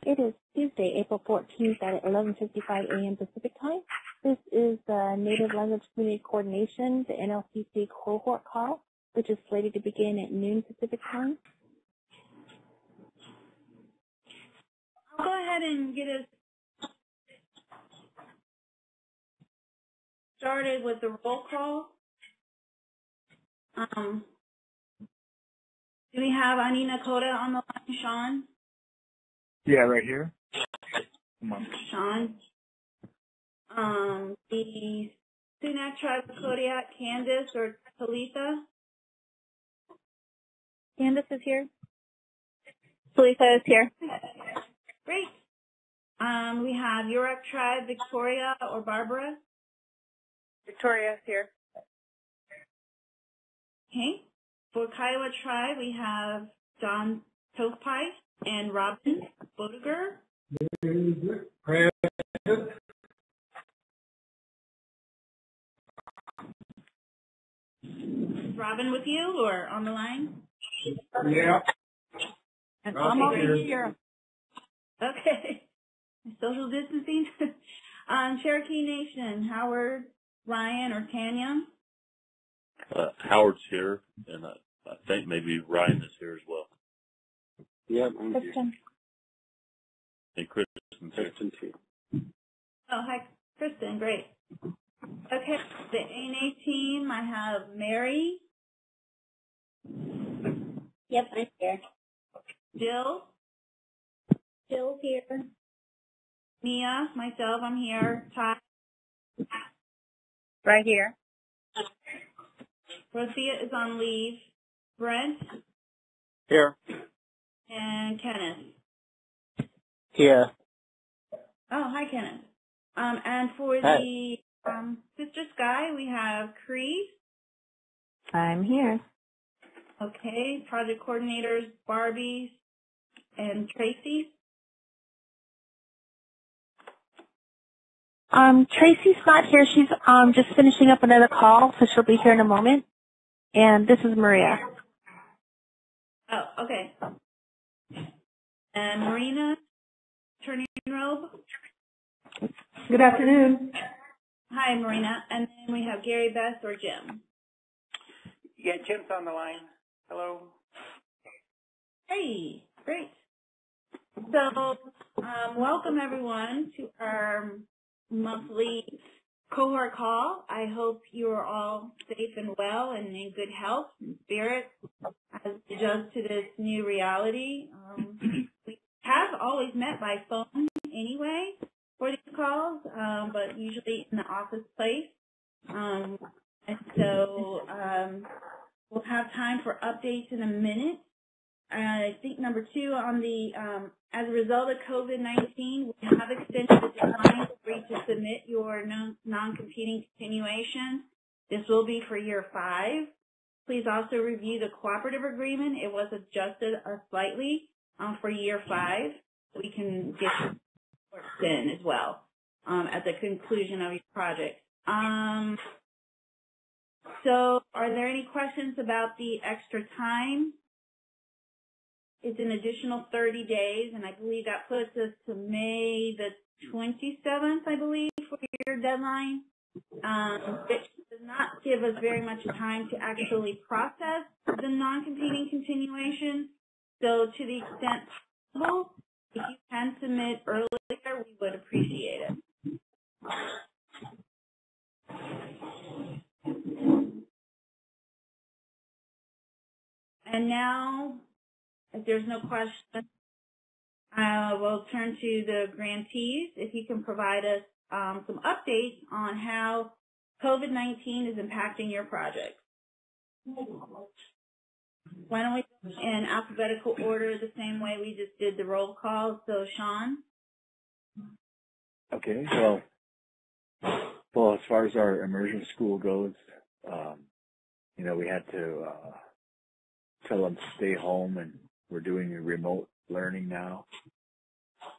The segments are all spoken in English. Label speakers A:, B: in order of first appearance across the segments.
A: It is Tuesday, April 14th at 11:55 a.m. Pacific Time. This is the Native Language Community Coordination, the NLCC Cohort call, which is slated to begin at noon Pacific Time.
B: I'll go ahead and get us started with the roll call. Do we have Anina Koda on the line, Sean?
C: Yeah, right here. Come on.
B: Sean. The Sunak Tribe of Kodiak, Candace or Talitha?
A: Candace is here. Talitha is here.
B: Great. We have Yurok Tribe, Victoria or Barbara?
D: Victoria is here.
B: Okay. For Kiowa Tribe, we have John Topai and Robin Bodeger. Is Robin with you or on the line?
C: Yeah.
B: And I'm over here. Okay. Social distancing. Cherokee Nation, Howard, Ryan, or Tanya?
E: Howard's here, and I think maybe Ryan is here as well.
C: Yep, I'm here.
E: And Kristen too.
B: Oh, hi, Kristen. Great. Okay, the ANA team, I have Mary.
A: Yep, I'm here.
B: Jill.
A: Jill's here.
B: Mia, myself, I'm here. Ty.
D: Right here.
B: Rosia is on leave. Brent.
C: Here.
B: And Kenneth.
C: Here.
B: Oh, hi, Kenneth. And for the Sister Sky, we have Cree.
A: I'm here.
B: Okay, project coordinators, Barbie and Tracy.
A: Tracy's not here. She's just finishing up another call, so she'll be here in a moment. And this is Maria.
B: Oh, okay. And Marina, turning robe.
F: Good afternoon.
B: Hi, Marina. And then we have Gary, Beth, or Jim.
G: Yeah, Jim's on the line. Hello.
B: Hey, great. So, welcome everyone to our monthly cohort call. I hope you are all safe and well and in good health and spirit as we adjust to this new reality. We have always met by phone anyway for these calls, but usually in the office place. And so we'll have time for updates in a minute. I think number two on the, as a result of COVID-19, we have extended the deadline for you to submit your non-competing continuation. This will be for year 5. Please also review the cooperative agreement. It was adjusted slightly for year 5. So we can get your reports in as well at the conclusion of your project. So are there any questions about the extra time? It's an additional 30 days, and I believe that puts us to May the 27th, I believe, for your deadline. It does not give us very much time to actually process the non-competing continuation. So to the extent possible, if you can submit earlier, we would appreciate it. And now, if there's no question, we'll turn to the grantees. If you can provide us some updates on how COVID-19 is impacting your project. Why don't we go in alphabetical order the same way we just did the roll call? So, Sean?
C: Okay, well, as far as our immersion school goes, we had to tell them to stay home, and we're doing remote learning now.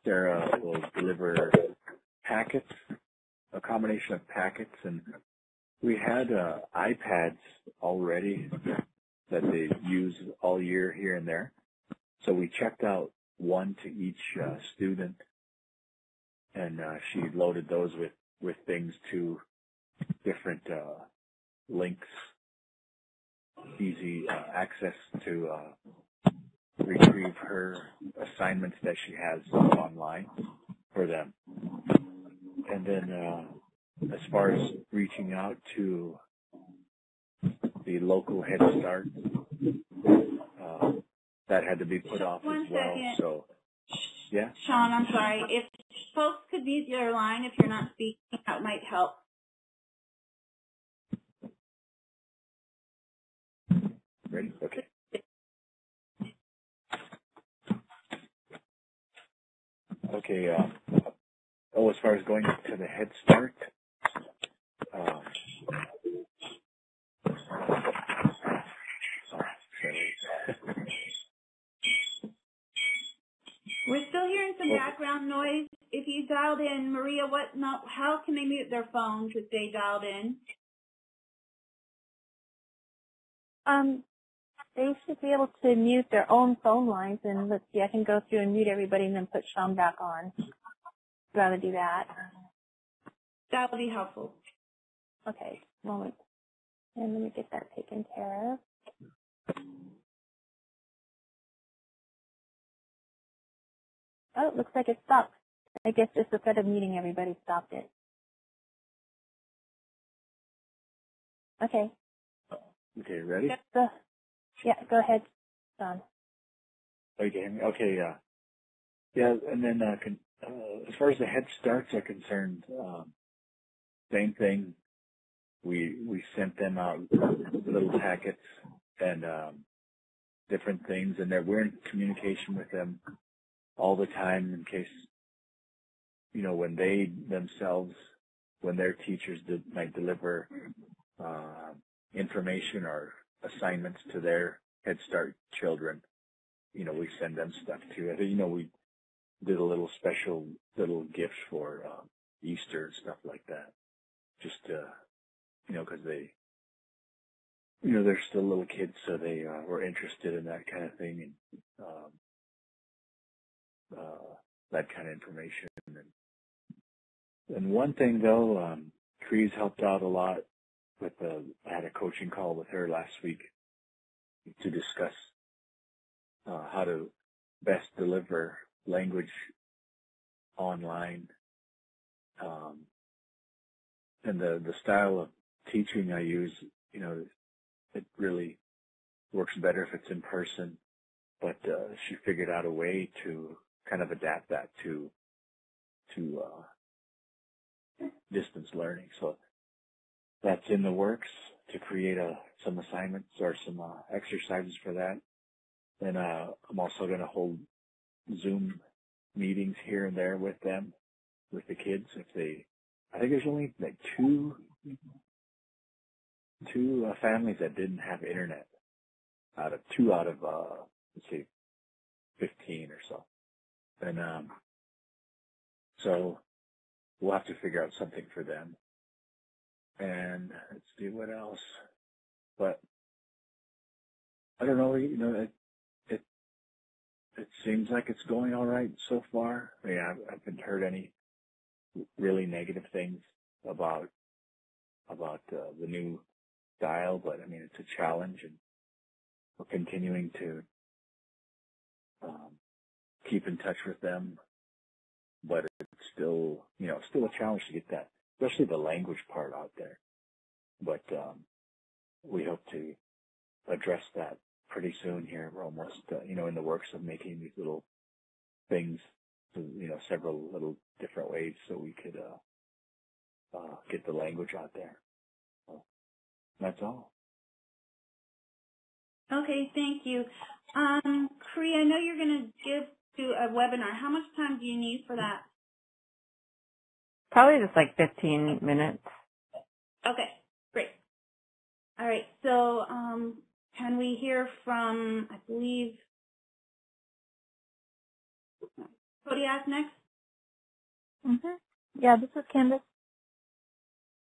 C: Sarah will deliver packets, a combination of packets, and we had iPads already that they use all year here and there. So we checked out one to each student, and she loaded those with things to different links, easy access to retrieve her assignments that she has online for them. And then as far as reaching out to the local Head Start, that had to be put off
B: One
C: as well.
B: second.
C: So, yeah.
B: Sean, I'm sorry. If folks could mute your line if you're not speaking, that might help.
C: Ready? Okay. Okay. As far as going to the Head Start,
B: We're still hearing some background noise. If you dialed in, Maria, how can they mute their phones if they dialed in?
A: They should be able to mute their own phone lines, and let's see, I can go through and mute everybody and then put Sean back on. I'd rather do that.
B: That would be helpful.
A: Okay, moment. And let me get that taken care of. Oh, it looks like it stopped. I guess just the threat of muting everybody stopped it. Okay.
C: okay, ready?
A: Yeah, go ahead, Sean.
C: Okay, okay, yeah, and then as far as the Head Starts are concerned, same thing. We sent them out little packets and different things, and we're in communication with them all the time in case, when they themselves, when their teachers might deliver information or assignments to their Head Start children, we send them stuff too. I think, we did a little special little gifts for Easter and stuff like that, just because they, they're still little kids, so they were interested in that kind of thing and that kind of information. And one thing though, Cree's helped out a lot with I had a coaching call with her last week to discuss how to best deliver language online. And the style of teaching I use, it really works better if it's in person, but she figured out a way to kind of adapt that to distance learning. So that's in the works to create some assignments or some exercises for that. And I'm also going to hold Zoom meetings here and there with them, with the kids. I think there's only like two families that didn't have internet out of let's see, 15 or so. And so we'll have to figure out something for them. And let's see what else. But I don't know, it seems like it's going all right so far. I mean, I haven't heard any really negative things about the new style, but I mean, it's a challenge, and we're continuing to keep in touch with them. But it's still, still a challenge to get that, especially the language part out there. But we hope to address that pretty soon here. We're almost, in the works of making these little things, several little different ways so we could get the language out there. So that's all.
B: Okay, thank you. Cree, I know you're going to give to a webinar. How much time do you need for that?
H: Probably just like 15 minutes.
B: Okay, great. All right, so can we hear from, I believe, Kodiak next?
A: Yeah, this is Candace.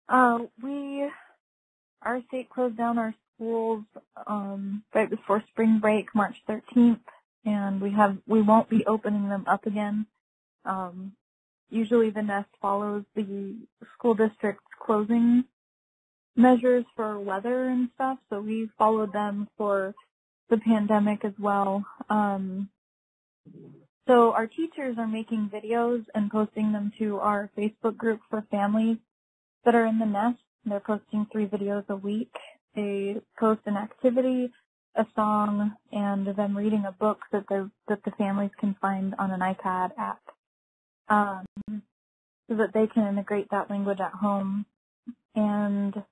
A: Our state closed down our schools right before spring break, March 13th,
I: and we won't be opening them up again. Usually the nest follows the school district's closing measures for weather and stuff, so we followed them for the pandemic as well. So our teachers are making videos and posting them to our Facebook group for families that are in the nest. They're posting 3 videos a week. They post an activity, a song, and them reading a book that the families can find on an iPad app, so that they can integrate that language at home. And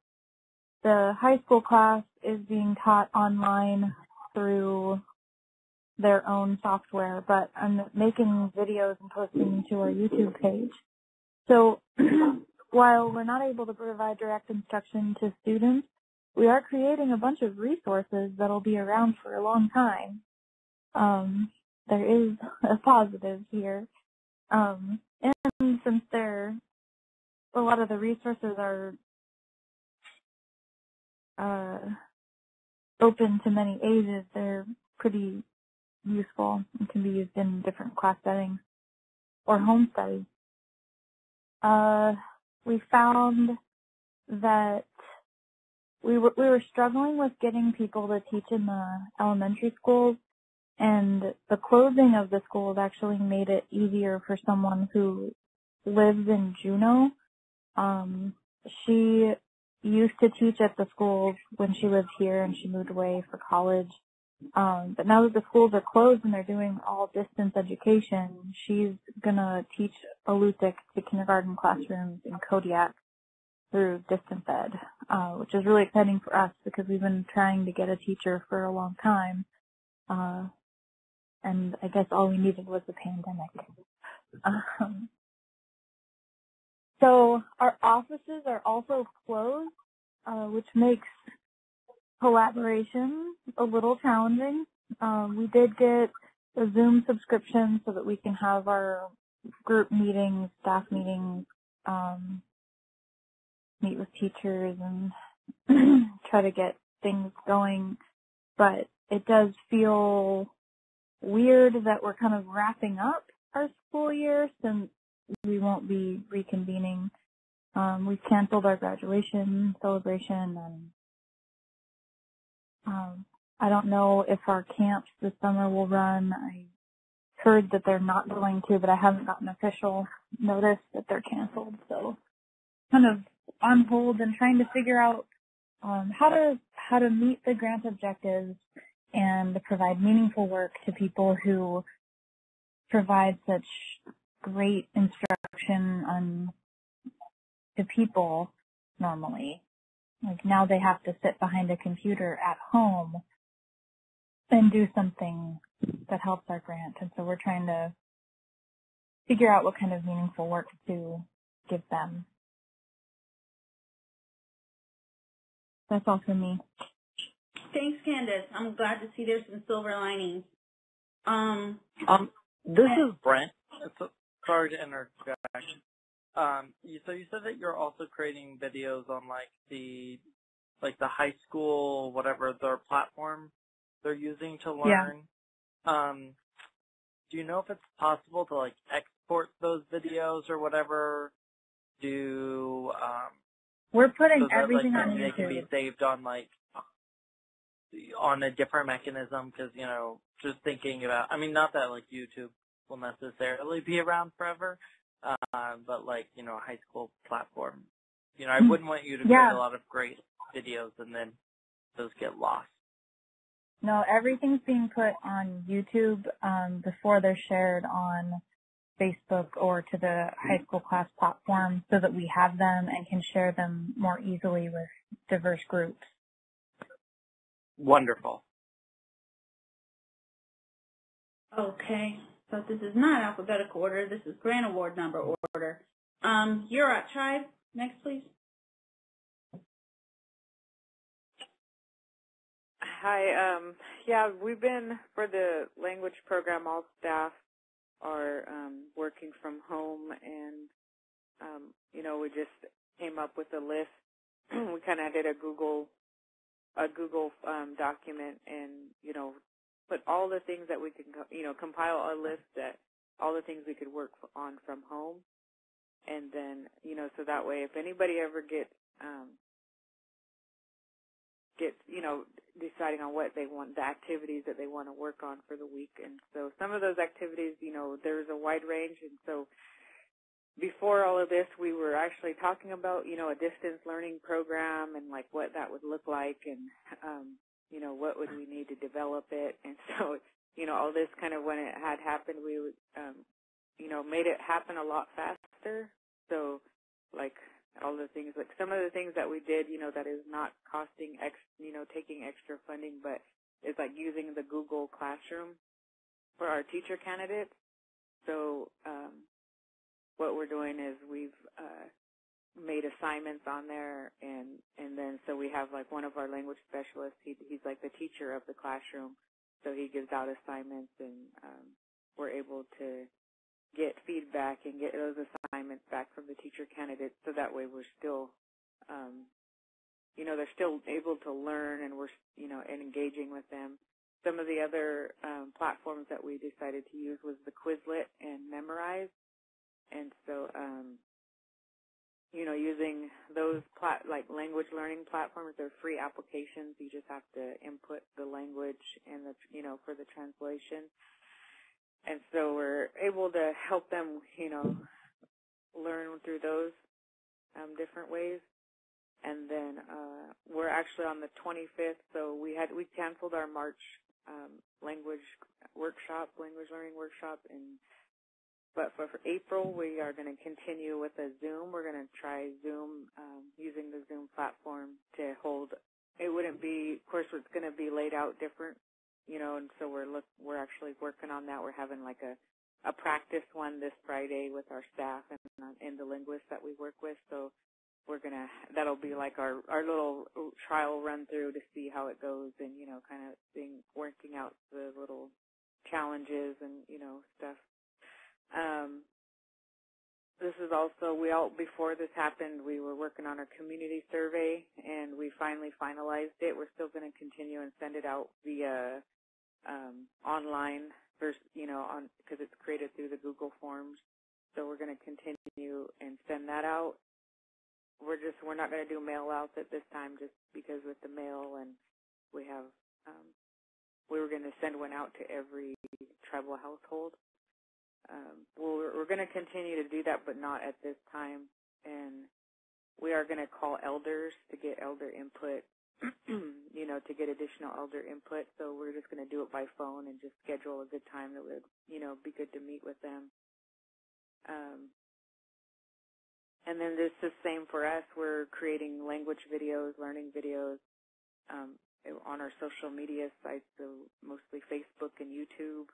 I: the high school class is being taught online through their own software, but I'm making videos and posting them to our YouTube page. So while we're not able to provide direct instruction to students, we are creating a bunch of resources that'll be around for a long time. There is a positive here. And since a lot of the resources are open to many ages, they're pretty useful and can be used in different class settings or home studies. We found that we were struggling with getting people to teach in the elementary schools, and the closing of the schools actually made it easier for someone who lives in Juneau. She used to teach at the schools when she lived here, and she moved away for college. But now that the schools are closed and they're doing all distance education, she's going to teach Alutiiq to kindergarten classrooms in Kodiak through distance ed, which is really exciting for us because we've been trying to get a teacher for a long time. And I guess all we needed was the pandemic. So our offices are also closed, which makes collaboration a little challenging. We did get a Zoom subscription so that we can have our group meetings, staff meetings, meet with teachers and try to get things going. But it does feel weird that we're kind of wrapping up our school year since we won't be reconvening. We've canceled our graduation celebration, and I don't know if our camps this summer will run. I heard that they're not going to, but I haven't gotten official notice that they're canceled. So kind of on hold and trying to figure out how to meet the grant objectives and provide meaningful work to people who provide such great instruction to people normally. Like now they have to sit behind a computer at home and do something that helps our grant. And so we're trying to figure out what kind of meaningful work to give them. That's all for me.
B: Thanks, Candace. I'm glad to see there's some silver linings.
J: This is Brent. Sorry to interject. So you said that you're also creating videos on the high school, whatever their platform they're using to learn. Yeah. Do you know if it's possible to export those videos or whatever?
I: We're putting
J: so that,
I: everything on YouTube.
J: They can be saved on a different mechanism because, just thinking about, not that YouTube will necessarily be around forever, but high school platform. I wouldn't want you to create a lot of great videos and then those get lost.
I: No, everything's being put on YouTube before they're shared on Facebook or to the high school class platform so that we have them and can share them more easily with diverse groups.
J: Wonderful.
B: Okay, but this is not alphabetical order. This is grant award number order. You're at Tribe. Next, please.
D: Hi. We've been, for the language program, all staff are working from home, and, we just came up with a list. We kind of did a Google document and, put all the things that we can, compile a list that all the things we could work on from home. And then, so that way if anybody ever gets, deciding on what they want, the activities that they want to work on for the week. And so some of those activities, there's a wide range. And so before all of this, we were actually talking about, a distance learning program and like what that would look like and, what would we need to develop it. And so, all this kind of when it had happened, we would, made it happen a lot faster. So like all the things, like some of the things that we did, that is not costing, taking extra funding, but is like using the Google Classroom for our teacher candidates. So what we're doing is we've made assignments on there, and then so we have like one of our language specialists. He's like the teacher of the classroom, so he gives out assignments, and we're able to get feedback and get those assignments back from the teacher candidates, so that way we're still, they're still able to learn, and we're, and engaging with them. Some of the other platforms that we decided to use was the Quizlet and Memorize, and so, using those like language learning platforms, they're free applications. You just have to input the language and for the translation. And so we're able to help them, learn through those different ways. And then we're actually on the 25th, so we canceled our March language learning workshop, but for April we are going to continue with a Zoom. We're going to try Zoom using the Zoom platform to hold. It wouldn't be, of course, it's going to be laid out different. And so we're actually working on that. We're having like a practice one this Friday with our staff and the linguists that we work with. So that'll be like our little trial run through to see how it goes, and kind of working out the little challenges and stuff. This is also, before this happened, we were working on our community survey, and we finally finalized it. We're still going to continue and send it out via online, because it's created through the Google Forms. So we're going to continue and send that out. We're not going to do mail outs at this time, just because with the mail, and we have, we were going to send one out to every tribal household. We're going to continue to do that, but not at this time. And we are going to call elders to get elder input, to get additional elder input. So we're just going to do it by phone and just schedule a good time that would, be good to meet with them. And then this is the same for us. We're creating language videos, learning videos on our social media sites, so mostly Facebook and YouTube.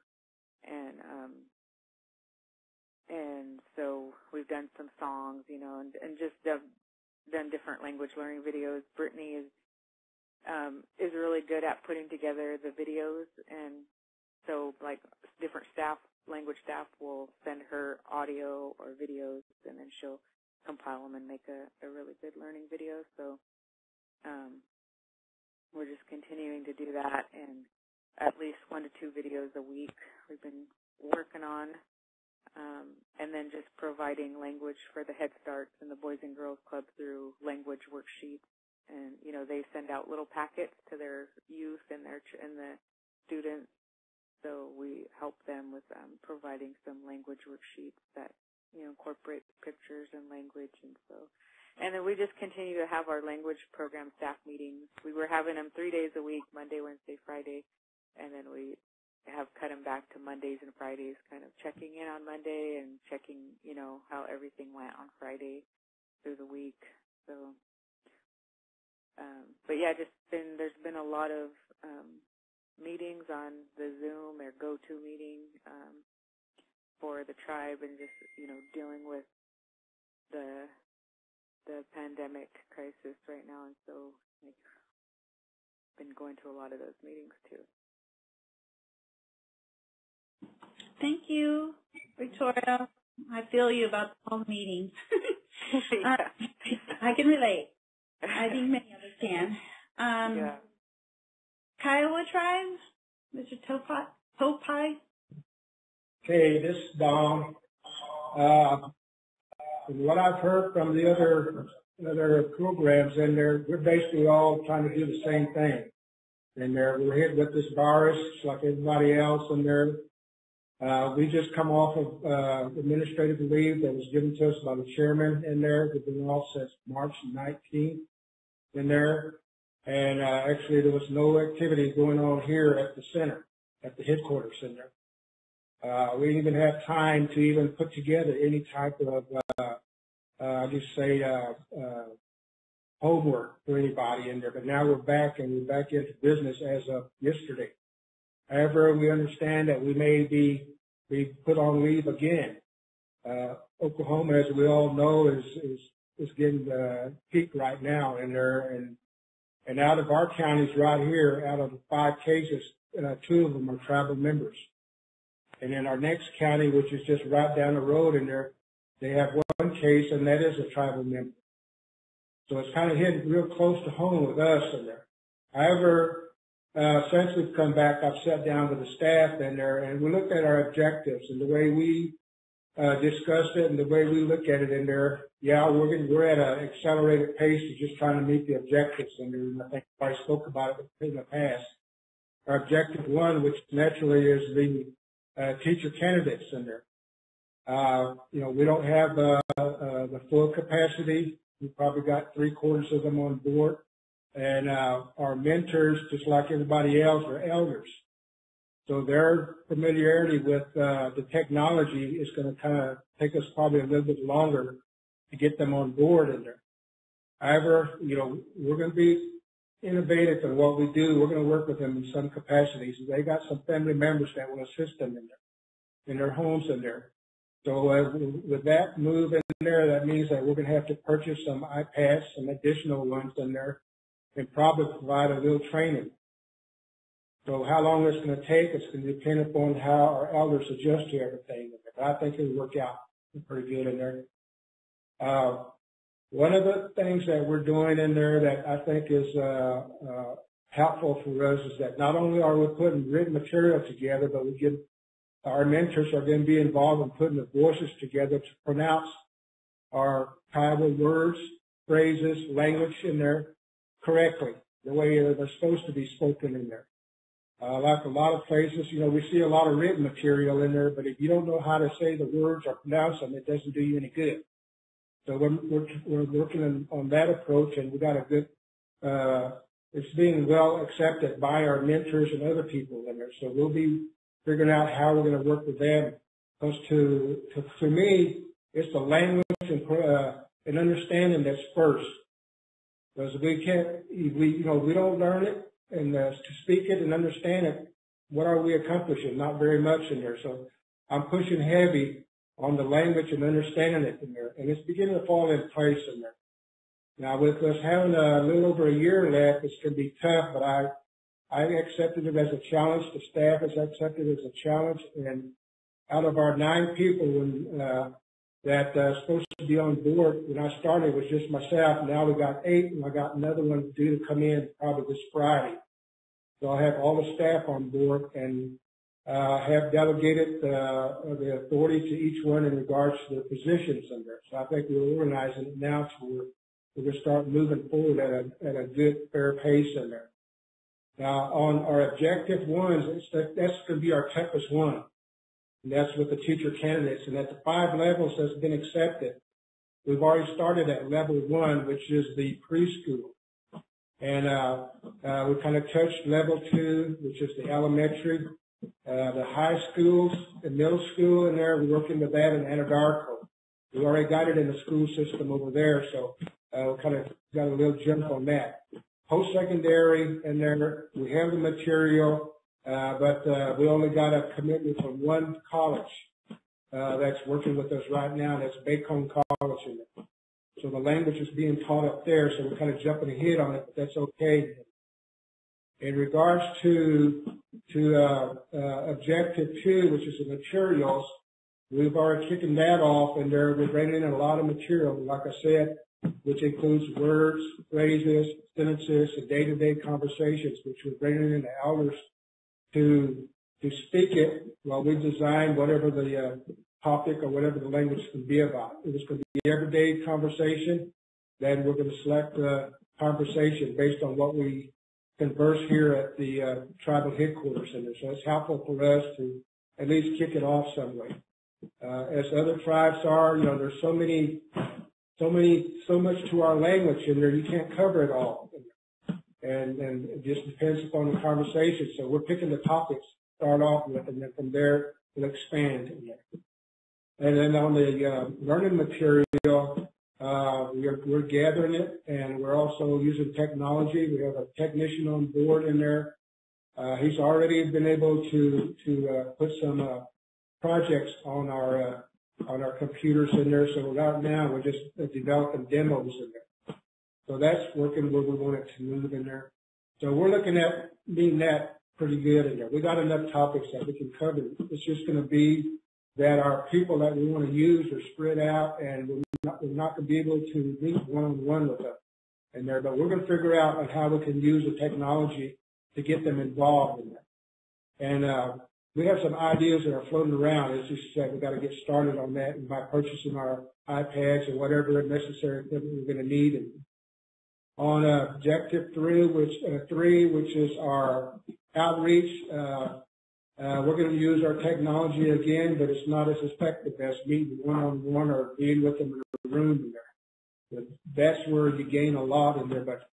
D: And so we've done some songs, and just done different language learning videos. Brittany is really good at putting together the videos, and so like different language staff will send her audio or videos, and then she'll compile them and make a really good learning video. So we're just continuing to do that, and at least 1 to 2 videos a week we've been working on. And then just providing language for the Head Starts and the Boys and Girls Club through language worksheets. And, they send out little packets to their youth and the students. So we help them with providing some language worksheets that, incorporate pictures and language. And then we just continue to have our language program staff meetings. We were having them 3 days a week, Monday, Wednesday, Friday. And then we have cut them back to Mondays and Fridays, kind of checking in on Monday and checking, how everything went on Friday through the week. So, but yeah, there's been a lot of meetings on the Zoom or go-to meeting for the tribe, and just, dealing with the pandemic crisis right now. And so I've been going to a lot of those meetings too.
B: Thank you, Victoria. I feel you about the whole meeting. I can relate. I think many others can. Kiowa tribe, Mr. Topai?
F: Okay, this is Don. From what I've heard from the other programs in there, we're basically all trying to do the same thing. And we're hit with this virus like everybody else in there. We just come off of administrative leave that was given to us by the chairman in there. We've been off since March 19th in there. And actually there was no activity going on here at the center, at the headquarters in there. We didn't even have time to even put together any type of, homework for anybody in there. But now we're back and we're back into business as of yesterday. However, we understand that we may be put on leave again. Oklahoma, as we all know, is getting peaked right now in there. And out of our counties right here, out of the 5 cases, 2 of them are tribal members. And in our next county, which is just right down the road in there, they have 1 case, and that is a tribal member. So it's kind of hitting real close to home with us in there. However, since we've come back, I've sat down with the staff in there, and we looked at our objectives and the way we discussed it and the way we look at it in there. Yeah, we're at an accelerated pace of just trying to meet the objectives in there. And I think I spoke about it in the past. Our objective 1, which naturally is the teacher candidates in there. We don't have the full capacity. We probably got 3/4 of them on board. And our mentors, just like everybody else, are elders. So their familiarity with the technology is going to kind of take us probably a little bit longer to get them on board in there. However, we're going to be innovative in what we do. We're going to work with them in some capacities. They got some family members that will assist them in there, in their homes in there. So with that move in there, that means that we're going to have to purchase some iPads, some additional ones in there, and probably provide a little training. So how long it's going to take, it's going to depend upon how our elders adjust to everything. But I think it'll work out pretty good in there. One of the things that we're doing in there that I think is helpful for us is that not only are we putting written material together, but our mentors are going to be involved in putting the voices together to pronounce our tribal words, phrases, language in there correctly, the way they're supposed to be spoken in there. Like a lot of places, we see a lot of written material in there, but if you don't know how to say the words or pronounce them, it doesn't do you any good. So we're working on that approach, and we got a good, it's being well accepted by our mentors and other people in there. So we'll be figuring out how we're going to work with them. Because for me, it's the language and understanding that's first. Because we don't learn it and to speak it and understand it, what are we accomplishing? Not very much in there. So I'm pushing heavy on the language and understanding it in there. And it's beginning to fall in place in there. Now, with us having a little over a year left, it's going to be tough, but I accepted it as a challenge. The staff has accepted it as a challenge. And out of our 9 people that supposed to be on board, when I started, it was just myself. Now we got 8, and I got another one due to come in probably this Friday. So I have all the staff on board and have delegated the authority to each one in regards to their positions in there. So I think we're organizing it now to where we're going to start moving forward at a good, fair pace in there. Now, on our objective 1s, that's going to be our toughest one. And that's with the teacher candidates. And at the 5 levels that's been accepted, we've already started at level 1, which is the preschool. And we kind of touched level 2, which is the elementary, the high schools, the middle school in there. We're working with that in Anadarko. We already got it in the school system over there, so we kind of got a little jump on that. Post-secondary, and there we have the material, but we only got a commitment from 1 college that's working with us right now, and that's Bacon College. So the language is being taught up there, so we're kind of jumping ahead on it, but that's okay. In regards to objective 2, which is the materials, we've already kicked that off, and we're bringing in a lot of material, like I said, which includes words, phrases, sentences, and day-to-day conversations, which we're bringing in the elders to speak it while we design whatever the topic or whatever the language can be about. It was going to be everyday conversation. Then we're going to select the conversation based on what we converse here at the tribal headquarters center. So it's helpful for us to at least kick it off some way. As other tribes are, there's so much to our language in there, you can't cover it all. And it just depends upon the conversation. So we're picking the topics to start off with, and then from there we'll expand. And then on the learning material, we're gathering it, and we're also using technology. We have a technician on board in there. He's already been able to put some projects on our computers in there. So right now we're just developing demos in there. So that's working where we want it to move in there. So we're looking at being that pretty good in there. We got enough topics that we can cover. It's just going to be that our people that we want to use are spread out, and we're not going to be able to meet one-on-one with them in there. But we're going to figure out on how we can use the technology to get them involved in that. And we have some ideas that are floating around. It's just that we've got to get started on that by purchasing our iPads and whatever necessary equipment we're going to need. And on objective 3, which is our outreach, we're going to use our technology again, but it's not as effective as meeting one-on-one or being with them in a room in there. But that's where you gain a lot in there. But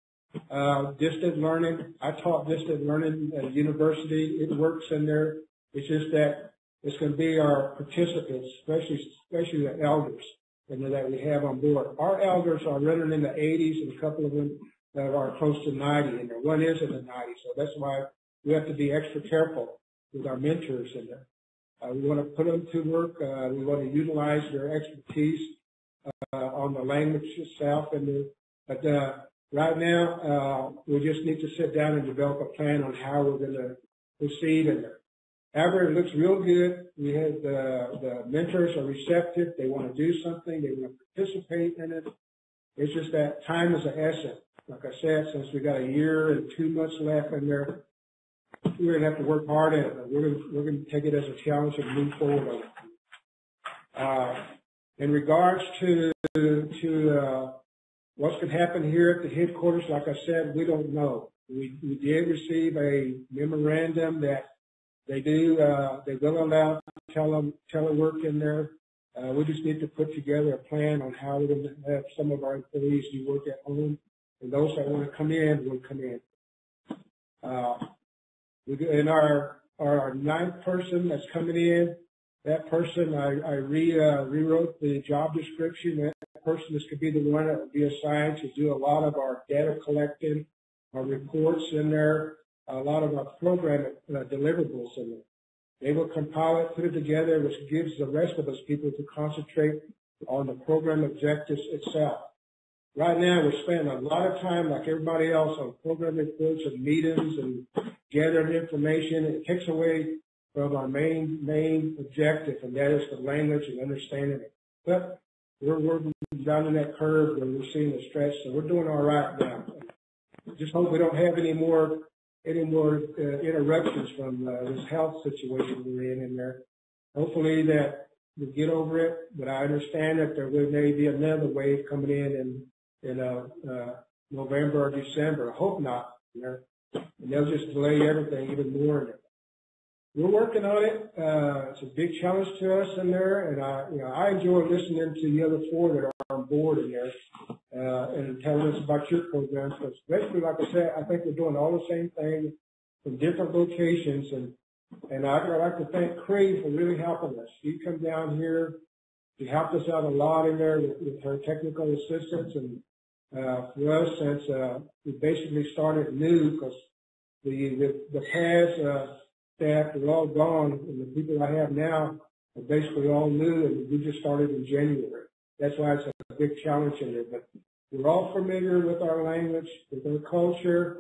F: distant learning, I taught distant learning at a university. It works in there. It's just that it's going to be our participants, especially the elders, that we have on board. Our elders are running in the 80s, and a couple of them that are close to 90, and one is in the 90s. So that's why we have to be extra careful with our mentors in there. We want to put them to work. We want to utilize their expertise on the language itself. But right now, we just need to sit down and develop a plan on how we're going to proceed in there. However, it looks real good. We have the mentors are receptive. They want to do something. They want to participate in it. It's just that time is the essence. Like I said, since we got a year and 2 months left in there, we're going to have to work hard at it. We're going to take it as a challenge and move forward on it. In regards to what's going to happen here at the headquarters, like I said, we don't know. We did receive a memorandum that they will allow telework in there. We just need to put together a plan on how we're going to have some of our employees do work at home, and those that want to come in will come in. And our 9th person that's coming in, that person, I rewrote the job description. That person is going to be the one that will be assigned to do a lot of our data collecting, our reports in there, a lot of our program deliverables in there. They will compile it, put it together, which gives the rest of us people to concentrate on the program objectives itself. Right now, we're spending a lot of time, like everybody else, on program reports and meetings and gathering information. It takes away from our main objective, and that is the language and understanding it. But we're down in that curve where we're seeing the stretch, so we're doing all right now. Just hope we don't have any more interruptions from this health situation we're in there. Hopefully that we'll get over it, but I understand that there may be another wave coming in November or December. I hope not. And they'll just delay everything even more. We're working on it. It's a big challenge to us in there, and I enjoy listening to the other 4 that are on board in there and telling us about your programs. Because basically, like I said, I think we're doing all the same thing from different locations, and I'd like to thank Cree for really helping us. She come down here. She helped us out a lot in there with her technical assistance, and for us, since we basically started new, because the past staff are all gone, and the people I have now are basically all new, and we just started in January. That's why it's a big challenge in there. But we're all familiar with our language, with our culture.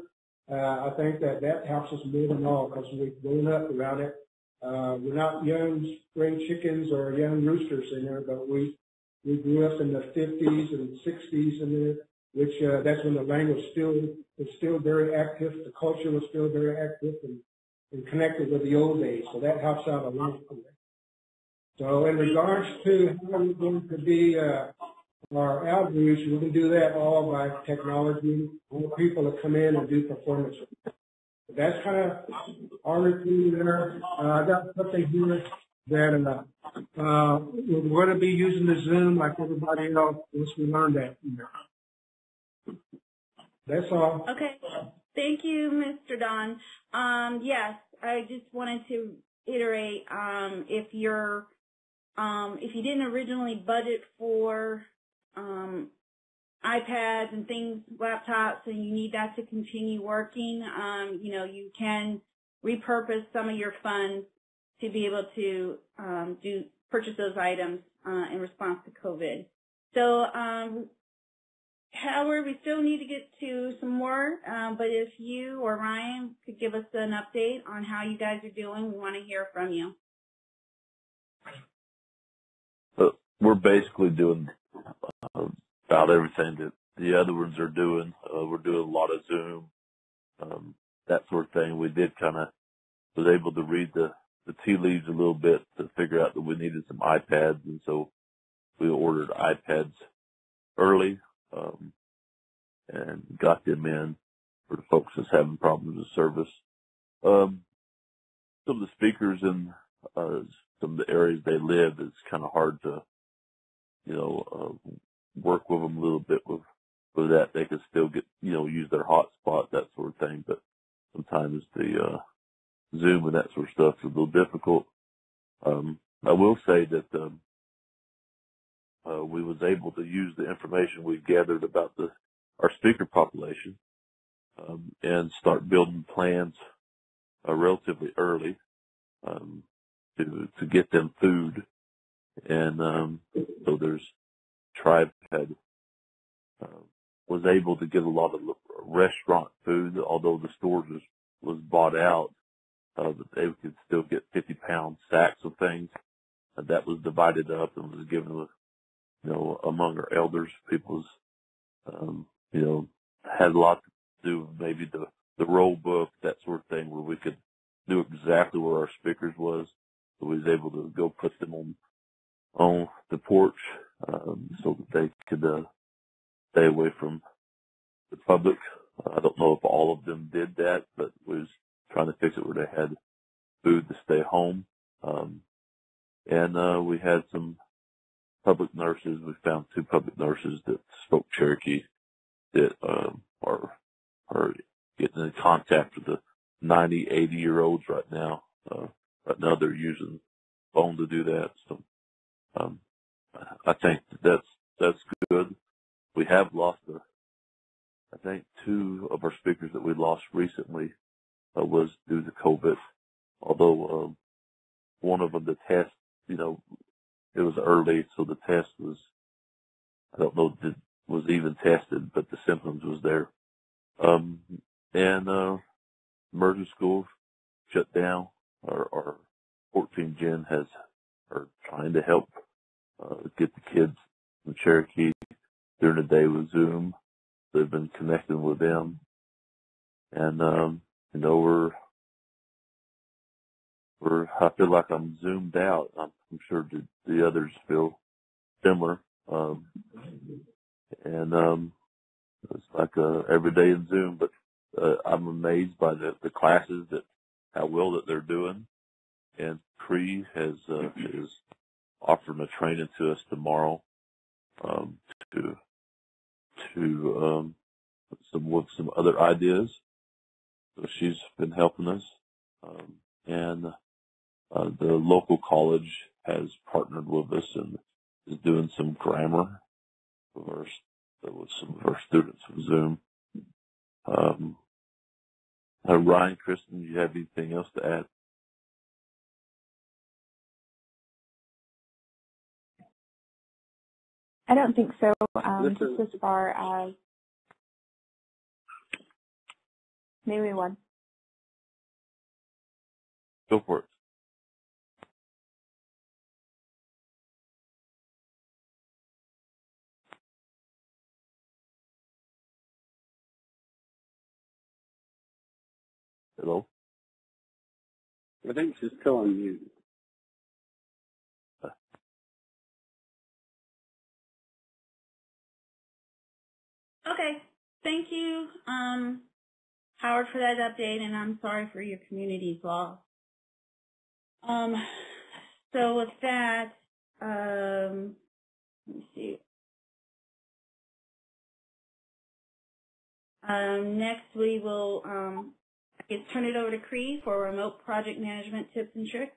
F: I think that helps us more than all, because we've grown up around it. We're not young spring chickens or young roosters in there, but we grew up in the 50s and 60s in there, which that's when the language was still very active. The culture was still very active and connected with the old days, so that helps out a lot. So in regards to how we're going to be our outreach, we can do that all by technology. More people to come in and do performance. That's kind of our routine there. I got something here that we're going to be using the Zoom like everybody else once we learn that. That's all.
B: Okay. Thank you, Mr. Don. Yes, I just wanted to iterate, if you didn't originally budget for iPads and things, laptops, and you need that to continue working, you can repurpose some of your funds to be able to purchase those items in response to COVID. So, however, we still need to get to some more, but if you or Ryan could give us an update on how you guys are doing, we want to hear from you.
E: We're basically doing about everything that the other ones are doing. We're doing a lot of Zoom, that sort of thing. We did was able to read the tea leaves a little bit to figure out that we needed some iPads, and so we ordered iPads early, and got them in for the folks that's having problems with service. Some of the speakers in some of the areas they live, it's kind of hard to, work with them a little bit with that. They can still get, use their hotspot, that sort of thing, but sometimes the Zoom and that sort of stuff is a little difficult. I will say that we was able to use the information we gathered about our speaker population and start building plans relatively early to get them food. And so Tribe was able to get a lot of restaurant food, although the stores was bought out, that they could still get 50-pound sacks of things. And that was divided up and was given among our elders. People's, had a lot to do with maybe the roll book, that sort of thing, where we could do exactly where our speakers was. So we was able to go put them on the porch, so that they could stay away from the public. I don't know if all of them did that, but we was trying to fix it where they had food to stay home. And we had some public nurses. We found 2 public nurses that spoke Cherokee that are getting in contact with the 90, 80-year-olds right now. Right now they're using phone to do that. So I think that's good. We have lost, I think 2 of our speakers that we lost recently was due to COVID. Although one of them, the test, it was early, so the test was, I don't know if it was even tested, but the symptoms was there. And emergency schools shut down. Our 14 Gen are trying to help get the kids in Cherokee during the day with Zoom. They've been connecting with them. And, I feel like I'm zoomed out. I'm sure the others feel similar. It's like every day in Zoom, but I'm amazed by the classes, how well that they're doing. And Cree is offering a training to us tomorrow with some other ideas. So she's been helping us. And the local college has partnered with us and is doing some grammar with some of our students from Zoom. Ryan, Kristen, do you have anything else to add?
I: I don't think so. Just as far as maybe one.
E: Go for it. Hello?
K: I think she's still on mute.
B: Okay. Thank you, Howard, for that update, and I'm sorry for your community's loss. So with that, let me see. Next, we will turn it over to Cree for remote project management tips and tricks.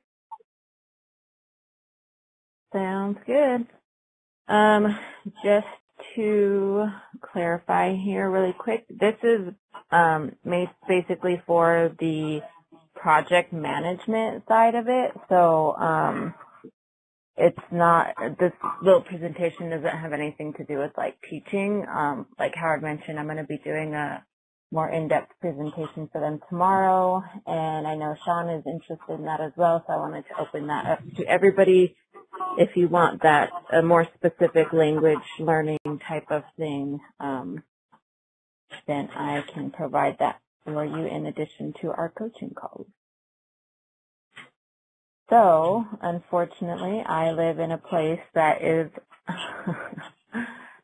H: Sounds good. Just to clarify here really quick, this is basically for the project management side of it. So it's not, this little presentation doesn't have anything to do with like teaching. Like Howard mentioned, I'm going to be doing a more in-depth presentation for them tomorrow, and I know Sean is interested in that as well, so I wanted to open that up to everybody. If you want that, a more specific language learning type of thing, then I can provide that for you in addition to our coaching calls. So, unfortunately, I live in a place that is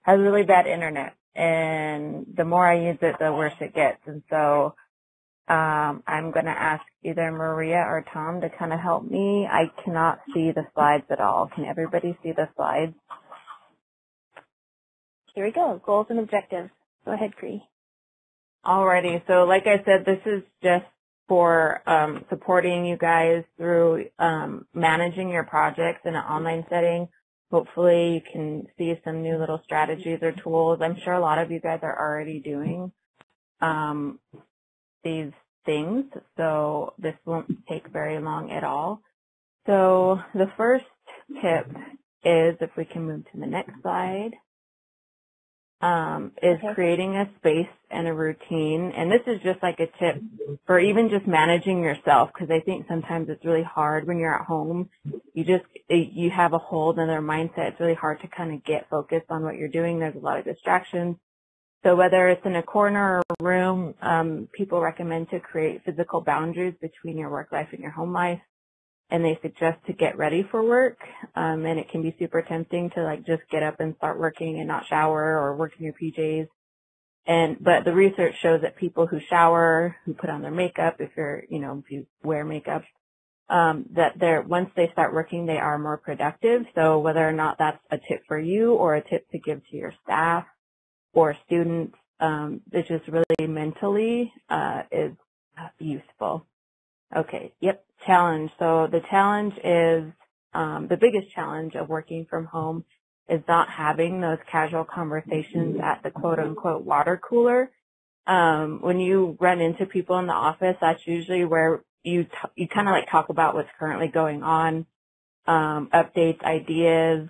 H: has really bad internet, and the more I use it, the worse it gets. And so I'm going to ask either Maria or Tom to kind of help me. I cannot see the slides at all. Can everybody see the slides?
A: Here we go. Goals and objectives. Go ahead, Cree.
H: Alrighty. So like I said, this is just for supporting you guys through managing your projects in an online setting. Hopefully you can see some new little strategies or tools. I'm sure a lot of you guys are already doing these things, so this won't take very long at all. So the first tip is, if we can move to the next slide, is creating a space and a routine. And this is just like a tip for even just managing yourself, because I think sometimes it's really hard when you're at home. You have a whole other mindset. It's really hard to kind of get focused on what you're doing. There's a lot of distractions. So whether it's in a corner or a room, people recommend to create physical boundaries between your work life and your home life. And they suggest to get ready for work. And it can be super tempting to like just get up and start working and not shower or work in your PJs. But the research shows that people who shower, who put on their makeup, if you wear makeup, that once they start working, they are more productive. So whether or not that's a tip for you or a tip to give to your staff or students, it's just really mentally is useful. Okay, yep, challenge. So the challenge is, the biggest challenge of working from home is not having those casual conversations at the quote-unquote water cooler. When you run into people in the office, that's usually where you kind of like talk about what's currently going on, updates, ideas,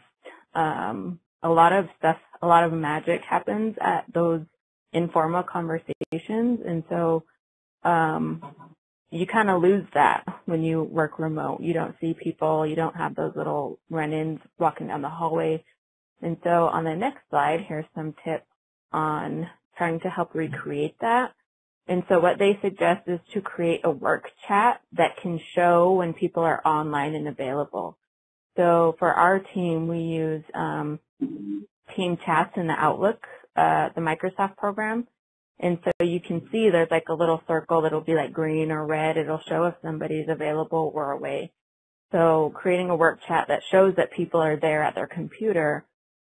H: a lot of stuff, a lot of magic happens at those informal conversations. And so, you kind of lose that when you work remote. You don't see people. You don't have those little run-ins walking down the hallway. And so on the next slide, here's some tips on trying to help recreate that. And so what they suggest is to create a work chat that can show when people are online and available. So for our team, we use Team Chats in the Outlook, the Microsoft program. And so you can see there's like a little circle that'll be like green or red. It'll show if somebody's available or away. So creating a work chat that shows that people are there at their computer.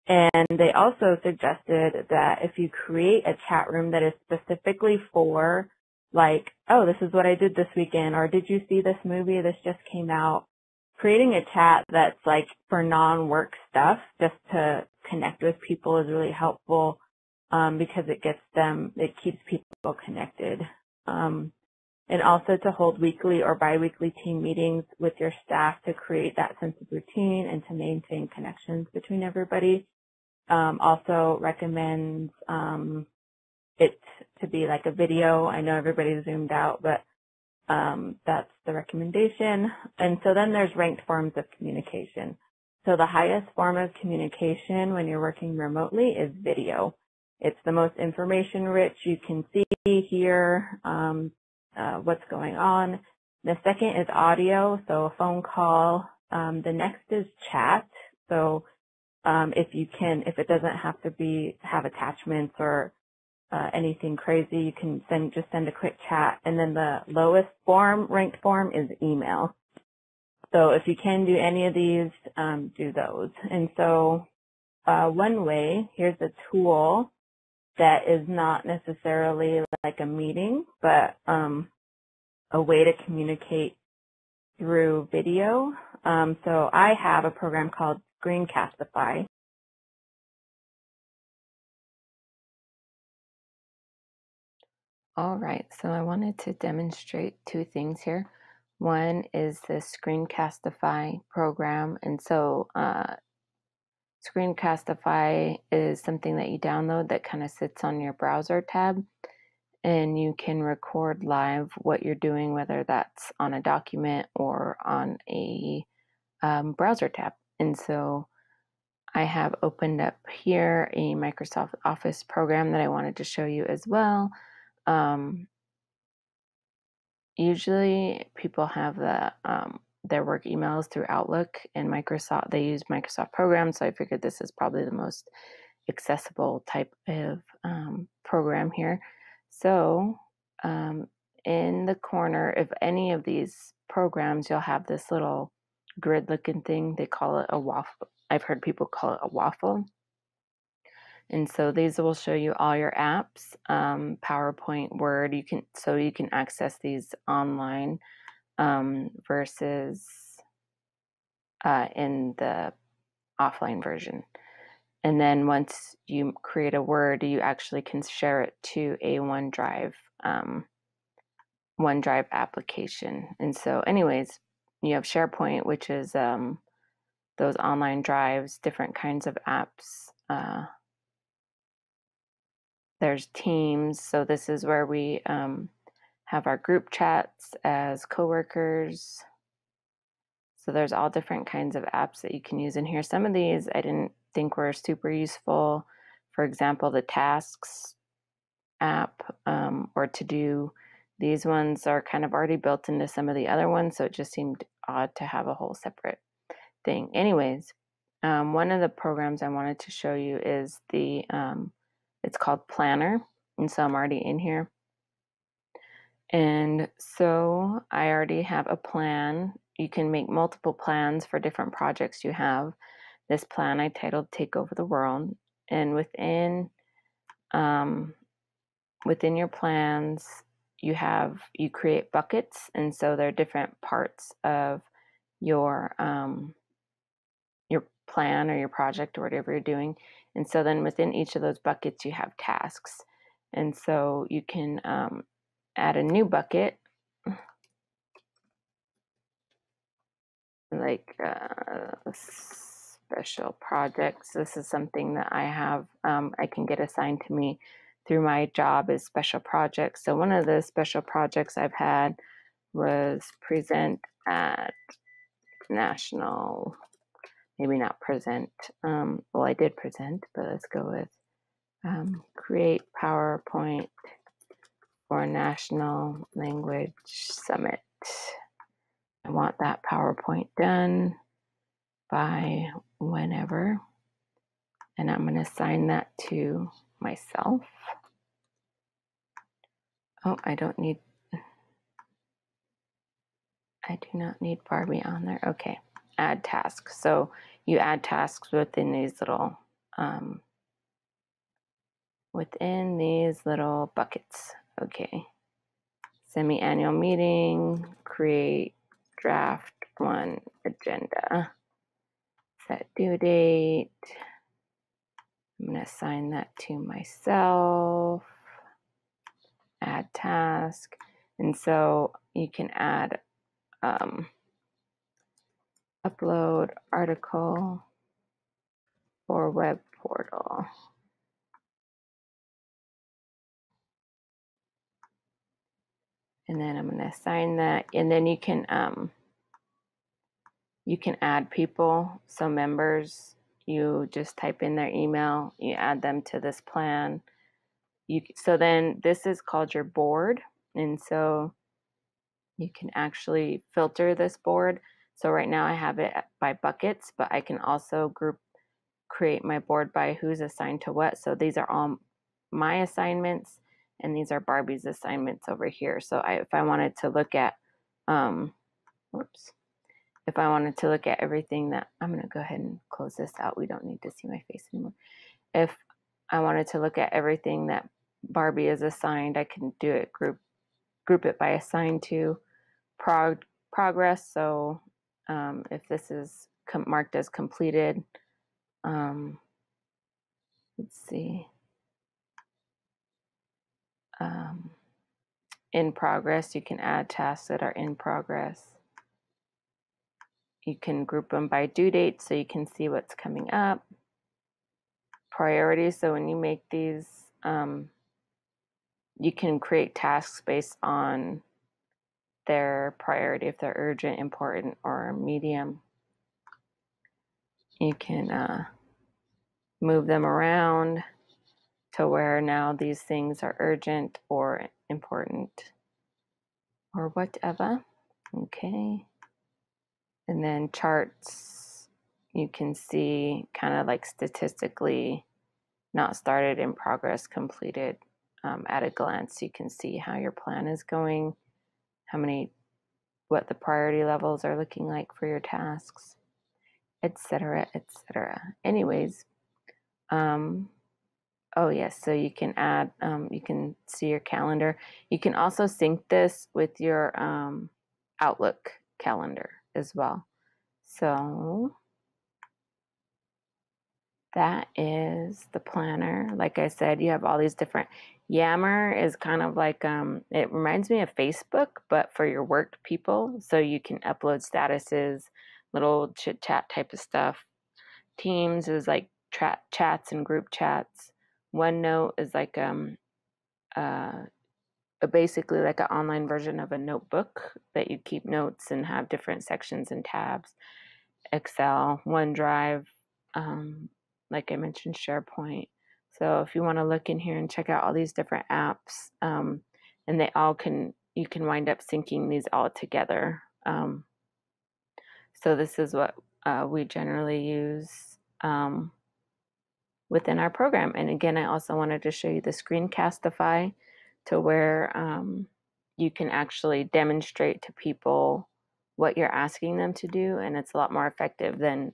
H: And they also suggested that if you create a chat room that is specifically for like, oh, this is what I did this weekend, or did you see this movie? This just came out. Creating a chat that's like for non-work stuff just to connect with people is really helpful. Because it keeps people connected. And also to hold weekly or biweekly team meetings with your staff to create that sense of routine and to maintain connections between everybody. Also recommends it to be like a video. I know everybody's zoomed out, but that's the recommendation. And so then there's ranked forms of communication. So the highest form of communication when you're working remotely is video. It's the most information rich. You can see, hear what's going on. The second is audio, so a phone call. The next is chat. So if it doesn't have to have attachments or anything crazy, you can just send a quick chat. And then the lowest ranked form is email. So if you can do any of these, do those. And so one way, here's a tool that is not necessarily like a meeting, but a way to communicate through video. So I have a program called Screencastify. All right, so I wanted to demonstrate two things here. One is the Screencastify program, and so Screencastify is something that you download that kind of sits on your browser tab, and you can record live what you're doing, whether that's on a document or on a browser tab. And so I have opened up here a Microsoft Office program that I wanted to show you as well. Usually people have their work emails through Outlook, and Microsoft, they use Microsoft programs, so I figured this is probably the most accessible type of program here. So in the corner of any of these programs, you'll have this little grid looking thing. They call it a waffle. I've heard people call it a waffle. And so these will show you all your apps, PowerPoint, Word. You can access these online versus in the offline version. And then once you create a Word, you actually can share it to a OneDrive application. And so anyways, you have SharePoint, which is those online drives, different kinds of apps. There's Teams, so this is where we have our group chats as coworkers. So there's all different kinds of apps that you can use in here. Some of these I didn't think were super useful. For example, the Tasks app or To Do. These ones are kind of already built into some of the other ones, so it just seemed odd to have a whole separate thing. Anyways, one of the programs I wanted to show you is it's called Planner, and so I'm already in here. And so I already have a plan. You can make multiple plans for different projects you have. This plan I titled Take Over the World. And within your plans, you create buckets, and so there are different parts of your plan or your project or whatever you're doing. And so then within each of those buckets, you have tasks. And so you can add a new bucket, like special projects. This is something that I have, I can get assigned to me through my job as special projects. So one of the special projects I've had was present at national, maybe not present, well, I did present, but let's go with create PowerPoint for National Language Summit. I want that PowerPoint done by whenever, and I'm going to assign that to myself. Oh, I do not need Barbie on there. Okay, add tasks. So you add tasks within these little buckets. Okay, semi-annual meeting, create draft 1 agenda, set due date. I'm going to assign that to myself, add task. And so you can add upload article or web portal. And then I'm going to assign that, and then you can add people, so members. You just type in their email, you add them to this plan. So then this is called your board, and so You can actually filter this board. So right now I have it by buckets, but I can also create my board by who's assigned to what. So these are all my assignments, and these are Barbie's assignments over here. So if I wanted to look at, if I wanted to look at everything that, I'm going to go ahead and close this out. We don't need to see my face anymore. If I wanted to look at everything that Barbie is assigned, I can do it, group it by assigned to progress. So if this is marked as completed, let's see, in progress, you can add tasks that are in progress. You can group them by due date so you can see what's coming up. Priorities, so when you make these, you can create tasks based on their priority, if they're urgent, important, or medium. You can move them around to where now these things are urgent or important or whatever. Okay. And then charts, you can see kind of like statistically not started, in progress, completed. At a glance, you can see how your plan is going, what the priority levels are looking like for your tasks, etc., etc. Anyways, oh yes, so you can add, you can see your calendar. You can also sync this with your Outlook calendar as well. So that is the planner. Like I said, you have all these different, Yammer is kind of like, it reminds me of Facebook, but for your work people. So you can upload statuses, little chit chat type of stuff. Teams is like chats and group chats. OneNote is like basically like an online version of a notebook that you keep notes and have different sections and tabs. Excel, OneDrive, like I mentioned, SharePoint. So if you want to look in here and check out all these different apps, and they all you can wind up syncing these all together. So this is what we generally use within our program. And again, I also wanted to show you the Screencastify, to where you can actually demonstrate to people what you're asking them to do, and it's a lot more effective than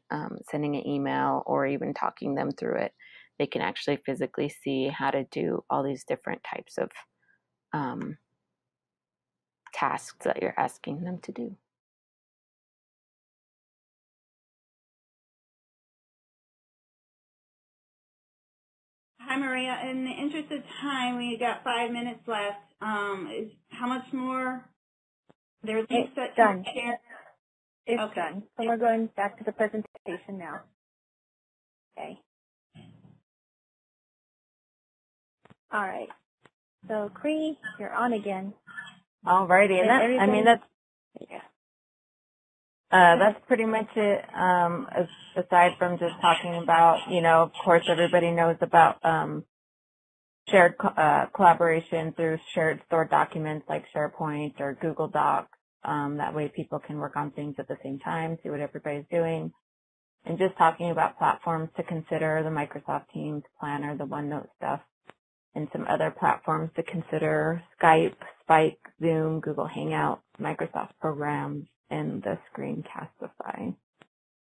H: sending an email or even talking them through it. They can actually physically see how to do all these different types of tasks that you're asking them to do.
B: Hi, Maria. In the interest of time, we got 5 minutes left. How much more? There's links that
A: done.
B: Share.
A: It's
B: Okay.
A: done. So we're going back to the presentation now. Okay. All right. So, Cree, you're on again.
H: Alrighty, and I mean, that's pretty much it. Aside from just talking about, of course, everybody knows about shared collaboration through shared stored documents like SharePoint or Google Docs. That way people can work on things at the same time, see what everybody's doing. And just talking about platforms to consider, the Microsoft Teams, Planner, the OneNote stuff, and some other platforms to consider: Skype, Spike, Zoom, Google Hangout, Microsoft Programs, and the Screencastify.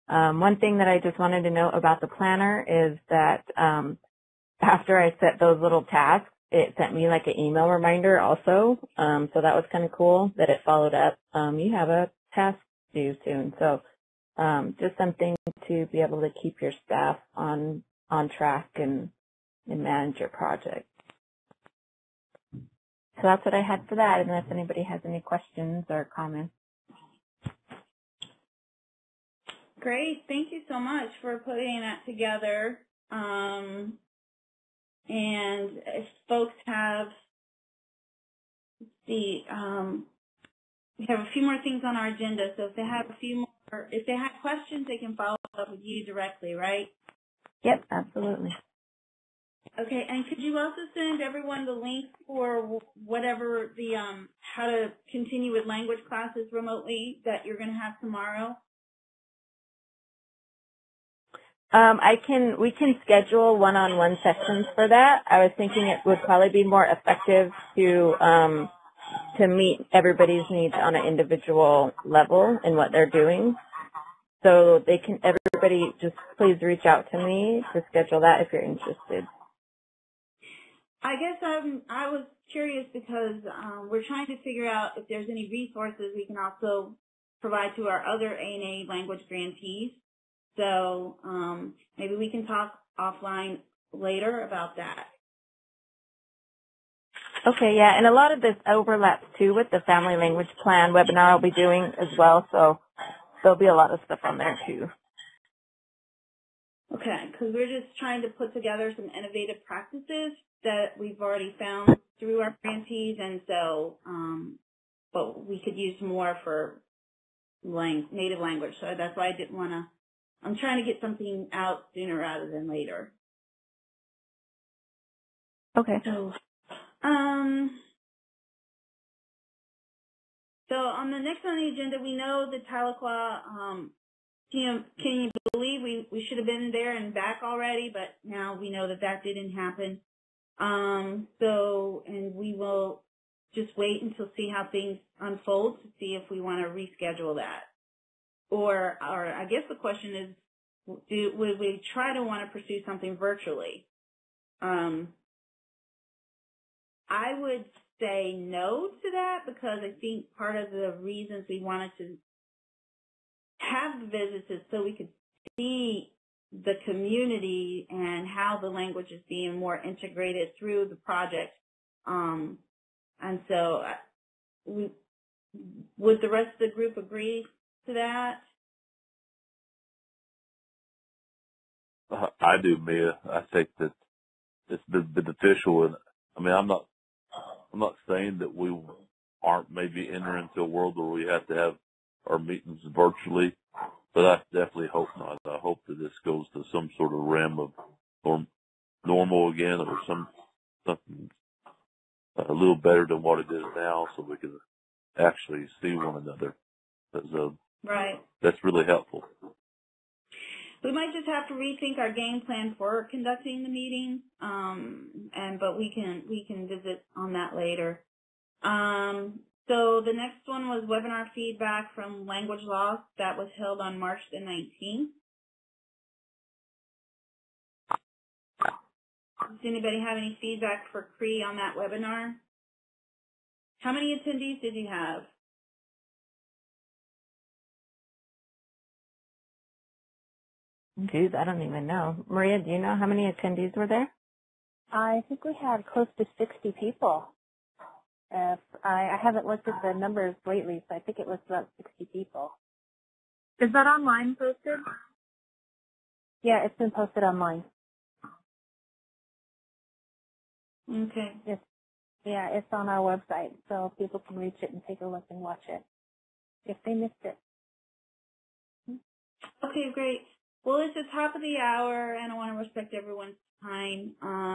H: One thing that I just wanted to note about the planner is that after I set those little tasks, it sent me like an email reminder also. So that was kind of cool that it followed up. You have a task due soon. So just something to be able to keep your staff on track and manage your project. So that's what I had for that, unless anybody has any questions or comments.
B: Great. Thank you so much for putting that together. And if folks have we have a few more things on our agenda, so if they have if they have questions, they can follow up with you directly, right?
H: Yep, absolutely.
B: Okay, and could you also send everyone the link for whatever the how to continue with language classes remotely that you're going to have tomorrow?
H: We can schedule one-on-one sessions for that. I was thinking it would probably be more effective to meet everybody's needs on an individual level in what they're doing. So everybody just please reach out to me to schedule that if you're interested.
B: I guess I was curious because we're trying to figure out if there's any resources we can also provide to our other A&A language grantees. So maybe we can talk offline later about that.
H: Okay, yeah, and a lot of this overlaps too with the Family Language Plan webinar I'll be doing as well, so there'll be a lot of stuff on there too.
B: Okay, because we're just trying to put together some innovative practices that we've already found through our grantees, and so, but we could use more for native language, so that's why I didn't want to, I'm trying to get something out sooner rather than later.
H: Okay.
B: So on the next on the agenda, we know the Tahlequah, can you believe we should have been there and back already, but now we know that didn't happen. And we will just wait until see how things unfold to see if we want to reschedule that. Or I guess the question is, would we try to want to pursue something virtually? I would say no to that because I think part of the reasons we wanted to have the visits is so we could see the community and how the language is being more integrated through the project. And so would the rest of the group agree to that?
E: I do, Mia. I think that it's been beneficial, and I mean, I'm not saying that we aren't maybe entering into a world where we have to have our meetings virtually, but I definitely hope not. I hope that this goes to some sort of realm of normal again, or something a little better than what it is now, so we can actually see one another.
B: Right.
E: That's really helpful.
B: We might just have to rethink our game plan for conducting the meeting, but we can visit on that later. So the next one was webinar feedback from Language Loss that was held on March the 19th. Does anybody have any feedback for Cree on that webinar? How many attendees did you have?
H: Geez, I don't even know. Maria, do you know how many attendees were there?
A: I think we had close to 60 people. I haven't looked at the numbers lately, so I think it was about 60 people.
I: Is that online posted?
A: Yeah, it's been posted online.
B: Okay.
A: It's on our website, so people can reach it and take a look and watch it if they missed it.
B: Okay, great. Well, it's the top of the hour, and I want to respect everyone's time.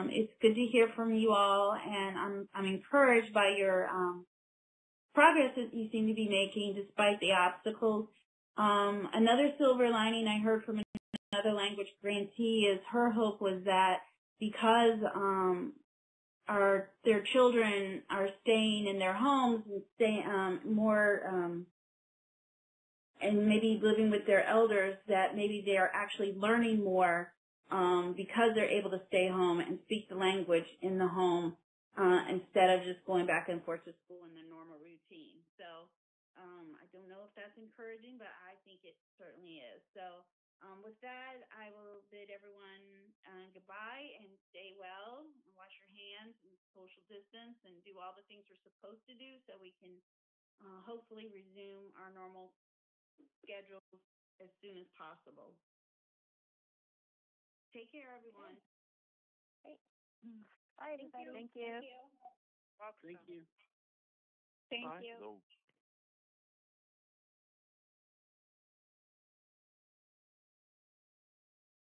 B: It's good to hear from you all, and I'm encouraged by your progress that you seem to be making despite the obstacles. Another silver lining I heard from another language grantee is her hope was that because their children are staying in their homes and staying more and maybe living with their elders, that maybe they are actually learning more because they're able to stay home and speak the language in the home instead of just going back and forth to school in their normal routine. So I don't know if that's encouraging, but I think it certainly is. So with that, I will bid everyone goodbye and stay well, and wash your hands and social distance and do all the things we're supposed to do so we can hopefully resume our normal schedules as soon as possible. Take care, everyone.
A: Great. Bye, everybody.
I: Thank you.
G: Thank you.
B: Thank you.
E: No.